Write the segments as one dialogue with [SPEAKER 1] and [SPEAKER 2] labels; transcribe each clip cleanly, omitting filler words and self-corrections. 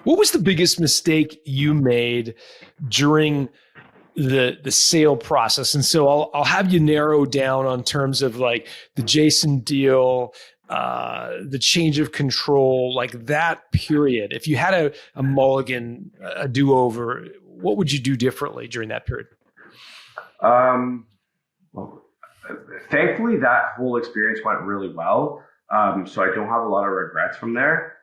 [SPEAKER 1] What was the biggest mistake you made during the sale process? And so I'll have you narrow down on terms of like the Jason deal, the change of control, like that period. If you had a mulligan, a do-over, what would you do differently during that period?
[SPEAKER 2] Well, thankfully, that whole experience went really well. So I don't have a lot of regrets from there.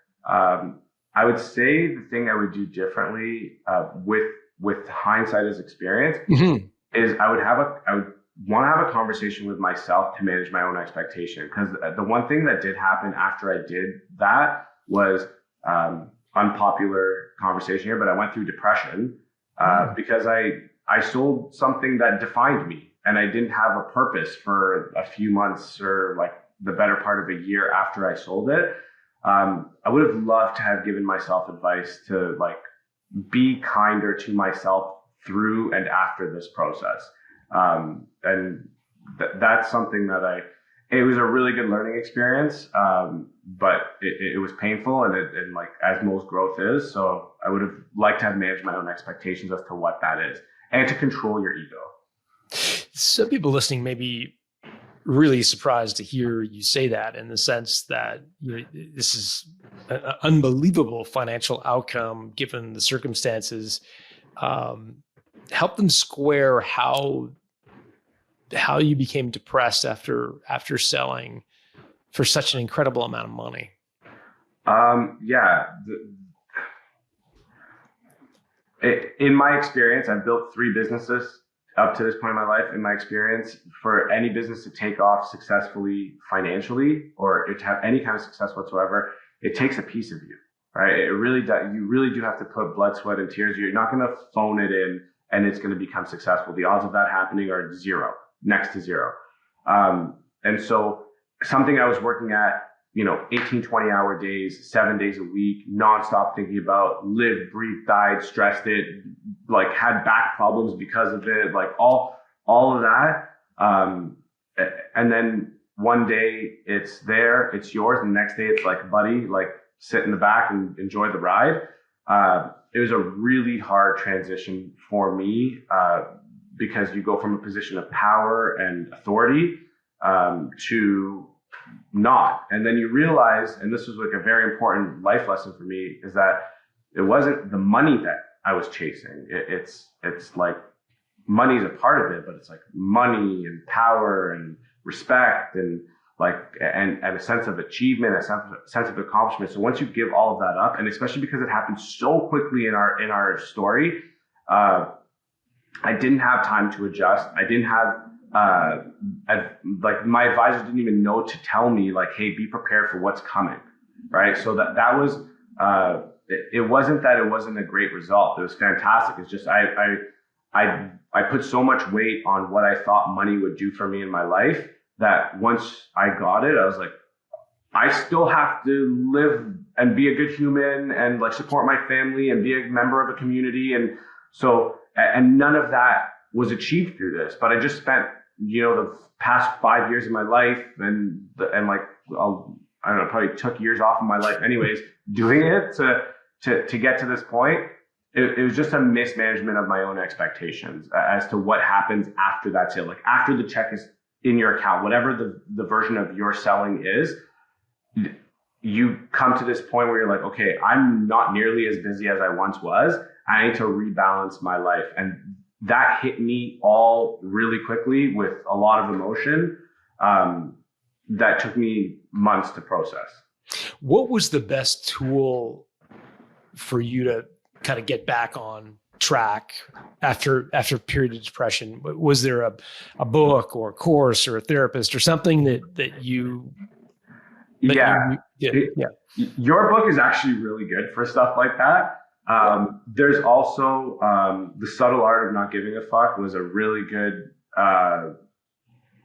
[SPEAKER 2] I would say the thing I would do differently with hindsight as experience is I would want to have a conversation with myself to manage my own expectation. Because the one thing that did happen after I did that was unpopular conversation here, but I went through depression because I sold something that defined me, and I didn't have a purpose for a few months or like the better part of a year after I sold it. I would have loved to have given myself advice to like be kinder to myself through and after this process. And that's something that it was a really good learning experience. But it was painful and like as most growth is. So I would have liked to have managed my own expectations as to what that is and to control your ego.
[SPEAKER 1] Some people listening may be really surprised to hear you say that, in the sense that this is an unbelievable financial outcome given the circumstances. Help them square how you became depressed after selling for such an incredible amount of money.
[SPEAKER 2] In my experience, I've built 3 businesses up to this point in my life. In my experience, for any business to take off successfully financially, or to have any kind of success whatsoever, it takes a piece of you, right? It really does. You really do have to put blood, sweat, and tears. You're not going to phone it in and it's going to become successful. The odds of that happening are next to zero. And so something I was working at, 18, 20-hour days, 7 days a week, nonstop thinking about, lived, breathed, died, stressed it, like had back problems because of it, like all of that. And then one day it's there, it's yours. And the next day it's like, buddy, like sit in the back and enjoy the ride. It was a really hard transition for me because you go from a position of power and authority to not. And then you realize, and this was like a very important life lesson for me, is that it wasn't the money that I was chasing. It's like money's a part of it, but it's like money and power and respect and like and a sense of achievement, a sense of accomplishment. So once you give all of that up, and especially because it happened so quickly in our story, I didn't have time to adjust. I didn't have like my advisors didn't even know to tell me like, hey, be prepared for what's coming, right? So that was it wasn't that it wasn't a great result. It was fantastic. It's just I put so much weight on what I thought money would do for me in my life that once I got it, I was like, I still have to live and be a good human and like support my family and be a member of a community. And so, and none of that was achieved through this, but I just spent, the past 5 years of my life and like, I don't know, probably took years off of my life anyways, doing it to get to this point. It was just a mismanagement of my own expectations as to what happens after that sale. Like after the check is in your account, whatever the version of your selling is, you come to this point where you're like, okay, I'm not nearly as busy as I once was. I need to rebalance my life. And that hit me all really quickly with a lot of emotion that took me months to process.
[SPEAKER 1] What was the best tool for you to kind of get back on track after a period of depression? Was there a book or a course or a therapist or something that you did? Yeah.
[SPEAKER 2] Your book is actually really good for stuff like that. There's also The Subtle Art of Not Giving a Fuck was a really good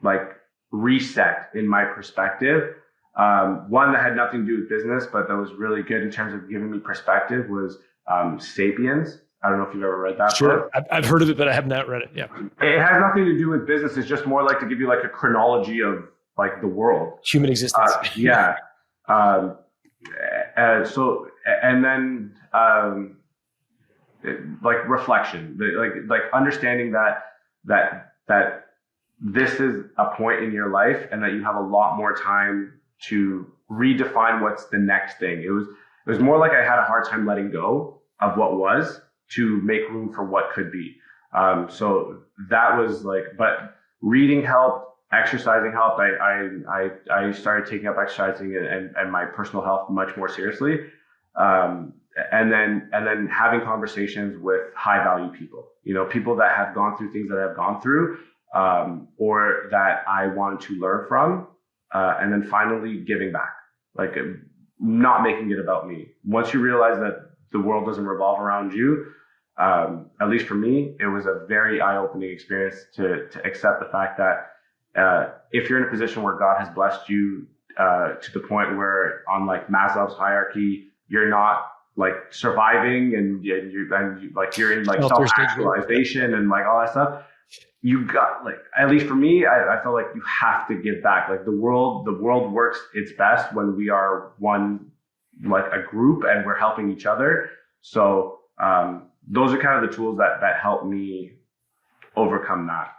[SPEAKER 2] like reset in my perspective. One that had nothing to do with business, but that was really good in terms of giving me perspective was Sapiens. I don't know if you've ever read that
[SPEAKER 1] book.
[SPEAKER 2] Sure.
[SPEAKER 1] I've heard of it, but I have not read it. Yeah.
[SPEAKER 2] It has nothing to do with business. It's just more like to give you like a chronology of like the world.
[SPEAKER 1] Human existence.
[SPEAKER 2] Yeah. So and then like reflection, like understanding that this is a point in your life and that you have a lot more time to redefine what's the next thing. It was more like I had a hard time letting go of what was to make room for what could be. So that was like, but reading helped, exercising helped. I started taking up exercising and my personal health much more seriously. And then having conversations with high value people, people that have gone through things that I've gone through, or that I wanted to learn from, and then finally giving back, like not making it about me. Once you realize that the world doesn't revolve around you, at least for me, it was a very eye-opening experience to accept the fact that if you're in a position where God has blessed you to the point where on like Maslow's hierarchy, you're not like surviving and you're in like self-actualization and like all that stuff. You got like, at least for me, I felt like you have to give back. Like the world works its best when we are one, like a group, and we're helping each other. So those are kind of the tools that help me overcome that.